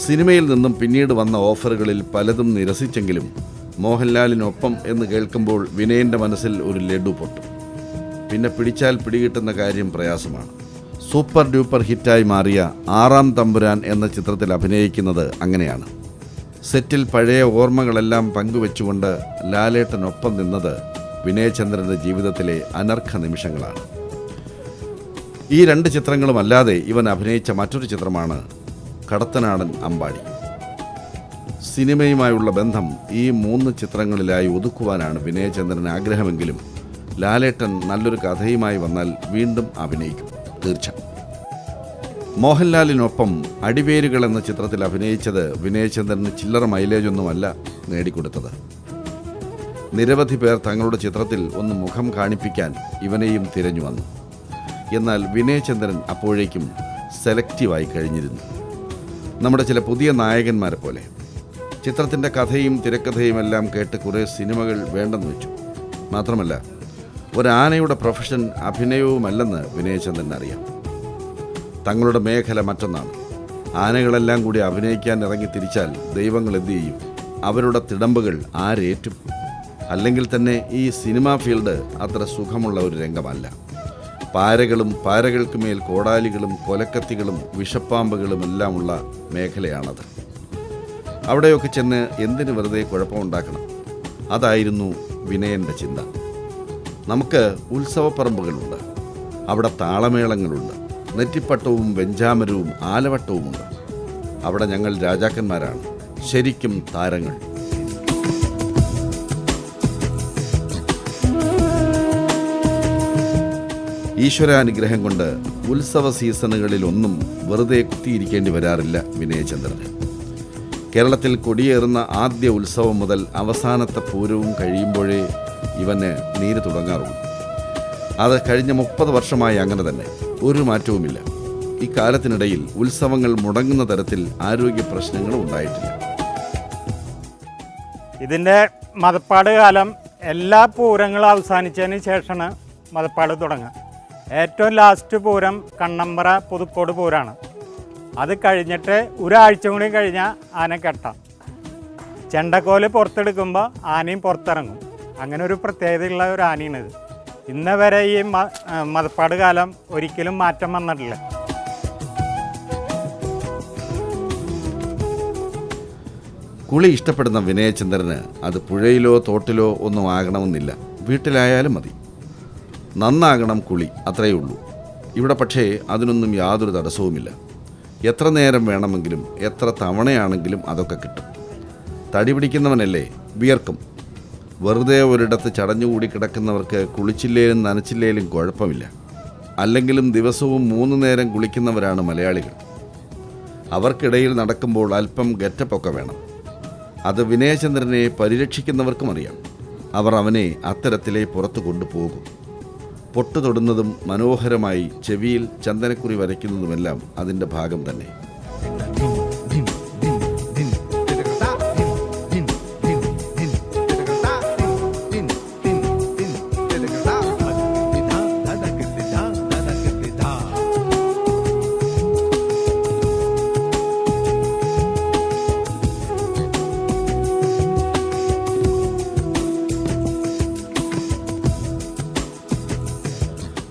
സിനിമയിൽ നിന്നും പിന്നീട് വന്ന ഓഫറുകളിൽ പലതും നിരസിച്ചെങ്കിലും മോഹൻലാലിനൊപ്പം എന്ന് കേൾക്കുമ്പോൾ വിനയൻ്റെ മനസ്സിൽ ഒരു ലഡു പൊട്ടും. പിന്നെ പിടിച്ചാൽ പിടികിട്ടുന്ന കാര്യം പ്രയാസമാണ്. സൂപ്പർ ഡ്യൂപ്പർ ഹിറ്റായി മാറിയ ആറാം തമ്പുരാൻ എന്ന ചിത്രത്തിൽ അഭിനയിക്കുന്നത് അങ്ങനെയാണ്. സെറ്റിൽ പഴയ ഓർമ്മകളെല്ലാം പങ്കുവെച്ചുകൊണ്ട് ലാലേട്ടനൊപ്പം നിന്നത് വിനയചന്ദ്രൻ്റെ ജീവിതത്തിലെ അനർഘ നിമിഷങ്ങളാണ്. ഈ രണ്ട് ചിത്രങ്ങളുമല്ലാതെ ഇവൻ അഭിനയിച്ച മറ്റൊരു ചിത്രമാണ് കടത്തനാടൻ അമ്പാടി. സിനിമയുമായുള്ള ബന്ധം ഈ 3 ചിത്രങ്ങളിലായി ഒതുക്കുവാനാണ് വിനയചന്ദ്രന് ആഗ്രഹമെങ്കിലും ലാലേട്ടൻ നല്ലൊരു കഥയുമായി വന്നാൽ വീണ്ടും അഭിനയിക്കും, തീർച്ച. മോഹൻലാലിനൊപ്പം അടിവേരുകൾ എന്ന ചിത്രത്തിൽ അഭിനയിച്ചത് വിനയചന്ദ്രന് ചില്ലറ മൈലേജൊന്നുമല്ല നേടിക്കൊടുത്തത്. നിരവധി പേർ തങ്ങളുടെ ചിത്രത്തിൽ ഒന്ന് മുഖം കാണിപ്പിക്കാൻ ഇവനെയും തിരഞ്ഞു വന്നു. എന്നാൽ വിനയചന്ദ്രൻ അപ്പോഴേക്കും സെലക്റ്റീവായി കഴിഞ്ഞിരുന്നു. നമ്മുടെ ചില പുതിയ നായകന്മാരെ പോലെ. ചിത്രത്തിൻ്റെ കഥയും തിരക്കഥയുമെല്ലാം കേട്ട് കുറേ സിനിമകൾ വേണ്ടെന്ന് വെച്ചു. മാത്രമല്ല, ഒരാനയുടെ പ്രൊഫഷൻ അഭിനയവുമല്ലെന്ന് വിനയചന്ദ്രൻ അറിയാം. തങ്ങളുടെ മേഖല മറ്റൊന്നാണ്. ആനകളെല്ലാം കൂടി അഭിനയിക്കാൻ ഇറങ്ങി തിരിച്ചാൽ ദൈവങ്ങൾ എന്തു ചെയ്യും? അവരുടെ തിടമ്പുകൾ ആരേറ്റും? അല്ലെങ്കിൽ തന്നെ ഈ സിനിമാ ഫീൽഡ് അത്ര സുഖമുള്ള ഒരു രംഗമല്ല. പാരകളും പാരകൾക്ക് മേൽ കോടാലികളും കൊലക്കത്തികളും വിഷപ്പാമ്പുകളും എല്ലാമുള്ള മേഖലയാണത്. അവിടെയൊക്കെ ചെന്ന് എന്തിന് വെറുതെ കുഴപ്പമുണ്ടാക്കണം? അതായിരുന്നു വിനയൻ്റെ ചിന്ത. നമുക്ക് ഉത്സവപ്പറമ്പുകളുണ്ട്, അവിടെ താളമേളങ്ങളുണ്ട്, നെറ്റിപ്പട്ടവും വെഞ്ചാമരവും ആലവട്ടവുമുണ്ട്. അവിടെ ഞങ്ങൾ രാജാക്കന്മാരാണ്, ശരിക്കും താരങ്ങൾ. ഈശ്വരാനുഗ്രഹം കൊണ്ട് ഉത്സവ സീസണുകളിലൊന്നും വെറുതെ കുത്തിയിരിക്കേണ്ടി വരാറില്ല വിനയചന്ദ്രന്. കേരളത്തിൽ കൊടിയേറുന്ന ആദ്യ ഉത്സവം മുതൽ അവസാനത്തെ പൂരവും കഴിയുമ്പോഴേ ഇവന് നീര് തുടങ്ങാറുള്ളൂ. അത് കഴിഞ്ഞ 30 വർഷമായി അങ്ങനെ തന്നെ, ഒരു മാറ്റവുമില്ല. ഈ കാലത്തിനിടയിൽ ഉത്സവങ്ങൾ മുടങ്ങുന്ന തരത്തിൽ ആരോഗ്യ പ്രശ്നങ്ങളും ഉണ്ടായിട്ടില്ല. ഇതിൻ്റെ മതപ്പാട് കാലം എല്ലാ പൂരങ്ങളും അവസാനിച്ചതിന് ശേഷമാണ് മതപ്പാട് തുടങ്ങുക. ഏറ്റവും ലാസ്റ്റ് പൂരം കണ്ണമ്പറ പുതുക്കോട് പൂരമാണ്. അത് കഴിഞ്ഞിട്ട് ഒരാഴ്ച കൂടി കഴിഞ്ഞാൽ ആന കെട്ടാം. ചെണ്ടക്കോല് പുറത്തെടുക്കുമ്പോൾ ആനയും പുറത്തിറങ്ങും. അങ്ങനെ ഒരു പ്രത്യേകതയുള്ള ഒരു ആനയാണിത്. ഇന്ന് വരെ ഈ മതപ്പാട് കാലം ഒരിക്കലും മാറ്റം വന്നിട്ടില്ല. കുളി ഇഷ്ടപ്പെടുന്ന വിനയചന്ദ്രന് അത് പുഴയിലോ തോട്ടിലോ ഒന്നും ആകണമെന്നില്ല, വീട്ടിലായാലും മതി. നന്നാകണം കുളി, അത്രയേ ഉള്ളൂ. ഇവിടെ പക്ഷേ അതിനൊന്നും യാതൊരു തടസ്സവുമില്ല. എത്ര നേരം വേണമെങ്കിലും എത്ര തവണയാണെങ്കിലും അതൊക്കെ കിട്ടും. തടി പിടിക്കുന്നവനല്ലേ, വിയർക്കും. വെറുതെ ഒരിടത്ത് ചടഞ്ഞുകൂടി കിടക്കുന്നവർക്ക് കുളിച്ചില്ലേലും നനച്ചില്ലേലും കുഴപ്പമില്ല. അല്ലെങ്കിലും ദിവസവും 3 നേരം കുളിക്കുന്നവരാണ് മലയാളികൾ. അവർക്കിടയിൽ നടക്കുമ്പോൾ അല്പം ഗെറ്റപ്പൊക്കെ വേണം. അത് വിനയചന്ദ്രനെ പരിരക്ഷിക്കുന്നവർക്കും അറിയാം. അവർ അവനെ അത്തരത്തിലേ പുറത്തു കൊണ്ടുപോകും. പൊട്ടു തൊടുന്നതും മനോഹരമായി ചെവിയിൽ ചന്ദനക്കുറി വരയ്ക്കുന്നതുമെല്ലാം അതിൻ്റെ ഭാഗം തന്നെ.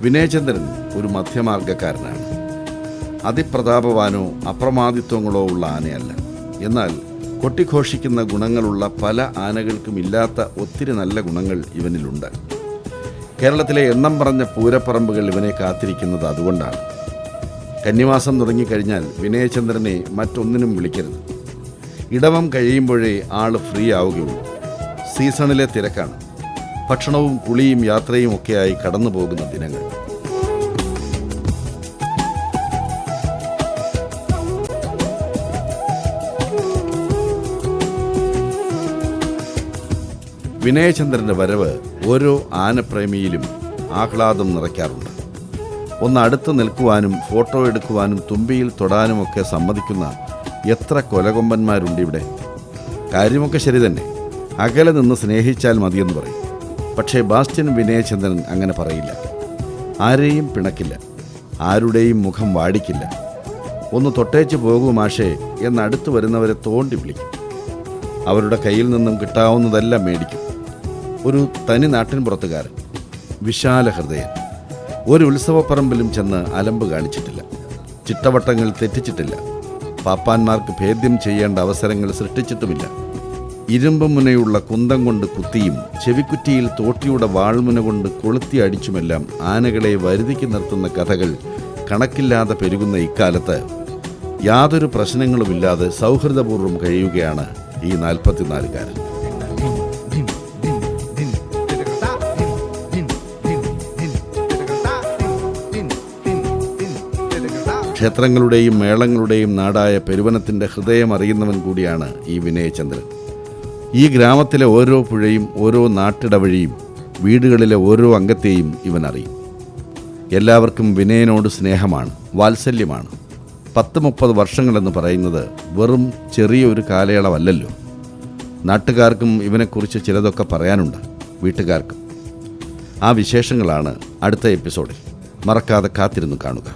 വിനയചന്ദ്രൻ ഒരു മധ്യമാർഗക്കാരനാണ്. അതിപ്രതാപവാനോ അപ്രമാദിത്വങ്ങളോ ഉള്ള ആനയല്ല. എന്നാൽ കൊട്ടിഘോഷിക്കുന്ന ഗുണങ്ങളുള്ള പല ആനകൾക്കും ഇല്ലാത്ത ഒത്തിരി നല്ല ഗുണങ്ങൾ ഇവനിലുണ്ട്. കേരളത്തിലെ എണ്ണം പറഞ്ഞ പൂരപ്പറമ്പുകൾ ഇവനെ കാത്തിരിക്കുന്നത് അതുകൊണ്ടാണ്. കന്നിമാസം തുടങ്ങിക്കഴിഞ്ഞാൽ വിനയചന്ദ്രനെ മറ്റൊന്നിനും വിളിക്കരുത്. ഇടവം കഴിയുമ്പോഴേ ആൾ ഫ്രീ ആവുകയുള്ളൂ. സീസണിലെ തിരക്കാണ്. ഭക്ഷണവും കുളിയും യാത്രയും ഒക്കെയായി കടന്നു പോകുന്ന ദിനങ്ങൾ. വിനയചന്ദ്രൻ്റെ വരവ് ഓരോ ആനപ്രേമിയിലും ആഹ്ലാദം നിറയ്ക്കാറുണ്ട്. ഒന്ന് അടുത്ത് നിൽക്കുവാനും ഫോട്ടോ എടുക്കുവാനും തുമ്പിയിൽ തൊടാനുമൊക്കെ സമ്മതിക്കുന്ന എത്ര കൊലകൊമ്പന്മാരുണ്ട് ഇവിടെ. കാര്യമൊക്കെ ശരി തന്നെ, അകലെ നിന്ന് സ്നേഹിച്ചാൽ മതിയെന്ന് പറയും. പക്ഷേ ബാസ്റ്റ്യൻ വിനയചന്ദ്രൻ അങ്ങനെ പറയില്ല. ആരെയും പിണക്കില്ല, ആരുടെയും മുഖം വാടിക്കില്ല. ഒന്ന് തൊട്ടേച്ച് പോകൂ മാഷേ എന്നടുത്ത് വരുന്നവരെ തോണ്ടി വിളിക്കും. അവരുടെ കയ്യിൽ നിന്നും കിട്ടാവുന്നതെല്ലാം മേടിക്കും. ഒരു തനി നാട്ടിൻപുറത്തുകാരൻ, വിശാല ഹൃദയൻ. ഒരു ഉത്സവപ്പറമ്പിലും ചെന്ന് അലമ്പ് കാണിച്ചിട്ടില്ല. ചിട്ടവട്ടങ്ങൾ തെറ്റിച്ചിട്ടില്ല. പാപ്പാന്മാർക്ക് ഭേദ്യം ചെയ്യേണ്ട അവസരങ്ങൾ സൃഷ്ടിച്ചിട്ടുമില്ല. ഇരുമ്പ് മുനയുള്ള കുന്തം കൊണ്ട് കുത്തിയും ചെവിക്കുറ്റിയിൽ തോട്ടിയുടെ വാൾമുന കൊണ്ട് കൊളുത്തി അടിച്ചുമെല്ലാം ആനകളെ വരുതിക്ക് നിർത്തുന്ന കഥകൾ കണക്കില്ലാതെ പെരുകുന്ന ഇക്കാലത്ത് യാതൊരു പ്രശ്നങ്ങളുമില്ലാതെ സൗഹൃദപൂർവ്വം കഴിയുകയാണ് ഈ 44-കാരൻ. ക്ഷേത്രങ്ങളുടെയും മേളങ്ങളുടെയും നാടായ പെരുവനത്തിൻ്റെ ഹൃദയം അറിയുന്നവൻ കൂടിയാണ് ഈ വിനയചന്ദ്രൻ. ഈ ഗ്രാമത്തിലെ ഓരോ പുഴയും ഓരോ നാട്ടിടവഴിയും വീടുകളിലെ ഓരോ അംഗത്തെയും ഇവൻ അറിയും. എല്ലാവർക്കും വിനയനോട് സ്നേഹമാണ്, വാത്സല്യമാണ്. 10-30 വർഷങ്ങളെന്ന് പറയുന്നത് വെറും ചെറിയൊരു കാലയളവല്ലല്ലോ. നാട്ടുകാർക്കും ഇവനെക്കുറിച്ച് ചിലതൊക്കെ പറയാനുണ്ട്, വീട്ടുകാർക്കും. ആ വിശേഷങ്ങളാണ് അടുത്ത എപ്പിസോഡിൽ. മറക്കാതെ കാത്തിരുന്നു കാണുക.